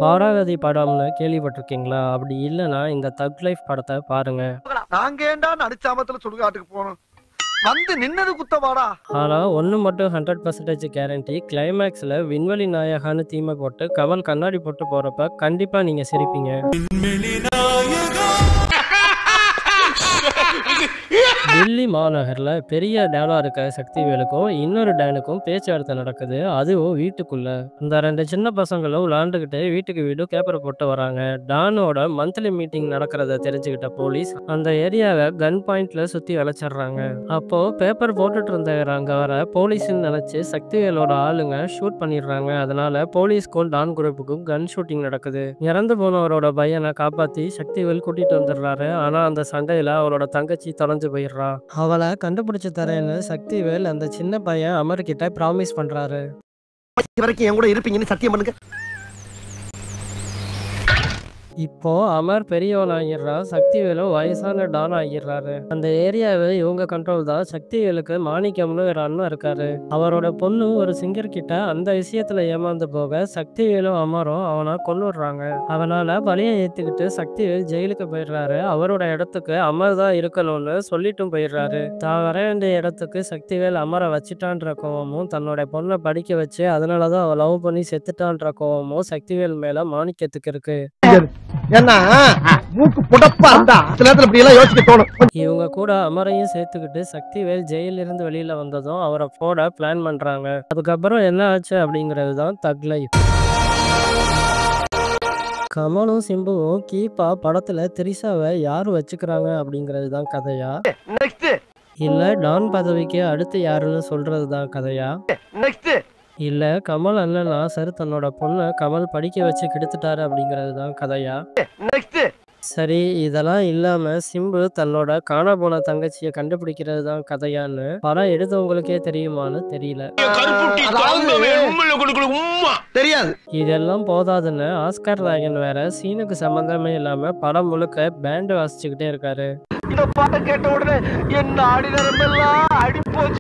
பாராவதி படம்னு கேள்விப்பட்டிருக்கீங்களா? அப்படி இல்லன்னா, இந்த தக் லைஃப் படத்த பாருங்க. நாங்க ஏன்டா நடிச்சாமத்துல சுடுகாட்டுக்கு போனோம். வந்து நின்னது குத்தவாடா. ஆனா, ஒண்ணு மட்டும் 100% கேரண்டி. கிளைமாக்ஸ்ல விண்வெளி நாயகான்னு தீம போட்டு, கமல் கண்ணாடி போட்டு போறப்ப கண்டிப்பா நீங்க சிரிப்பீங்க. டெல்லி மாநகர்ல பெரிய டேனா இருக்க சக்திவேலுக்கும் இன்னொரு டேனுக்கும் பேச்சுவார்த்தை நடக்குது. அதுவும் வீட்டுக்குள்ள. இந்த 2 சின்ன பசங்களும் விளையாண்டுகிட்டு வீட்டுக்கு வீடு பேப்பர் போட்டு வராங்க. டானோட மந்த்லி மீட்டிங் நடக்கிறத தெரிஞ்சுக்கிட்ட போலீஸ் அந்த ஏரியாவை கன் பாயிண்ட்ல சுத்தி வளைச்சிடுறாங்க. அப்போ பேப்பர் போட்டுட்டு இருந்தவங்க வர போலீஸ்ன்னு நினைச்சு சக்திவேலோட ஆளுங்க ஷூட் பண்ணிடுறாங்க. அதனால போலீஸ்க்கும் டான் குரூப்புக்கும் கன் ஷூட்டிங் நடக்குது. இறந்து போனவரோட பையனை காப்பாத்தி சக்திவேல் கூட்டிட்டு வந்துடுறாரு. ஆனா அந்த சண்டையில அவரோட தங்கச்சி தொலைஞ்சு போயிடுறா. அவளை கண்டுபிடிச்சு தரேன்னு சக்திவேல் அந்த சின்ன பையன் அமர் கிட்ட ப்ராமிஸ் பண்றாரு. வரைக்கும் என் கூட இருப்பீங்கன்னு சத்தியம் பண்ணுங்க. இப்போ அமர் பெரியவன் ஆகிடுறான். சக்திவேலும் வயசான டான் ஆகிடுறாரு. அந்த ஏரியாவை இவங்க கண்ட்ரோல் தான். சக்திவேலுக்கு மாணிக்கம்னு ஒரு அண்ணன் இருக்காரு. அவரோட பொண்ணு ஒரு சிங்கர் கிட்ட அந்த விஷயத்துல ஏமாந்து போக சக்திவேலும் அமரும் அவனை கொன்னுடுறாங்க. அவனால பழியை ஏத்துக்கிட்டு சக்திவேல் ஜெயிலுக்கு போயிடுறாரு. அவரோட இடத்துக்கு அமர் தான் இருக்கணும்னு சொல்லிட்டும் போயிடுறாரு. தான் வர வேண்டிய இடத்துக்கு சக்திவேல் அமரை வச்சுட்டான்ற கோவமும், தன்னோட பொண்ணை படிக்க வச்சு அதனாலதான் அவ லவ் பண்ணி செத்துட்டான்ற கோவமும் சக்திவேல் மேல மாணிக்கத்துக்கு இருக்கு. ஏன்னா மூக்கு புடப்பா இருந்தா சில நேரத்துல இப்படி எல்லாம் யோசிக்க தோணும். இவங்க கூட அமரையும் சேர்த்துக்கிட்டு சக்திவேல் ஜெயில இருந்து வெளியில வந்ததும் அவரை போட பிளான் பண்றாங்க. அதுக்கப்புறம் என்ன ஆச்சு அப்படிங்கிறது தான் தக் லைஃப். கமலும் சிம்புவும் கீப்பா படத்துல திரிஷாவை யாரு வச்சுக்கிறாங்க அப்படிங்கிறது தான் கதையா, நெக்ஸ்ட் இல்ல டான் பதவிக்கு அடுத்து யாருன்னு சொல்றது தான் கதையா, நெக்ஸ்ட் இல்ல கமல் அண்ணன் நாசர் தன்னோட பொண்ணை கமல் படிக்க வச்சு கெடுத்துட்டாரு அப்படிங்கிறது தான் கதையா, நெக்ஸ்ட் சரி இதெல்லாம் இல்லாம சிம்பு தன்னோட காணா போன தங்கச்சியை கண்டுபிடிக்கிறது தான் கதையான்னு படம் எடுத்தவங்களுக்கே தெரியுமான்னு தெரியல. தெரியாது. இதெல்லாம் போதாதுன்னு ஆஸ்கார் நாயகன் வேற சீனுக்கு சம்பந்தமே இல்லாம படம் முழுக்க பேண்ட் வாசிச்சுக்கிட்டே இருக்காரு. இந்த பாட்டை கேட்ட உடனே என் நாடி நரம்பெல்லாம் அடி போச்சு.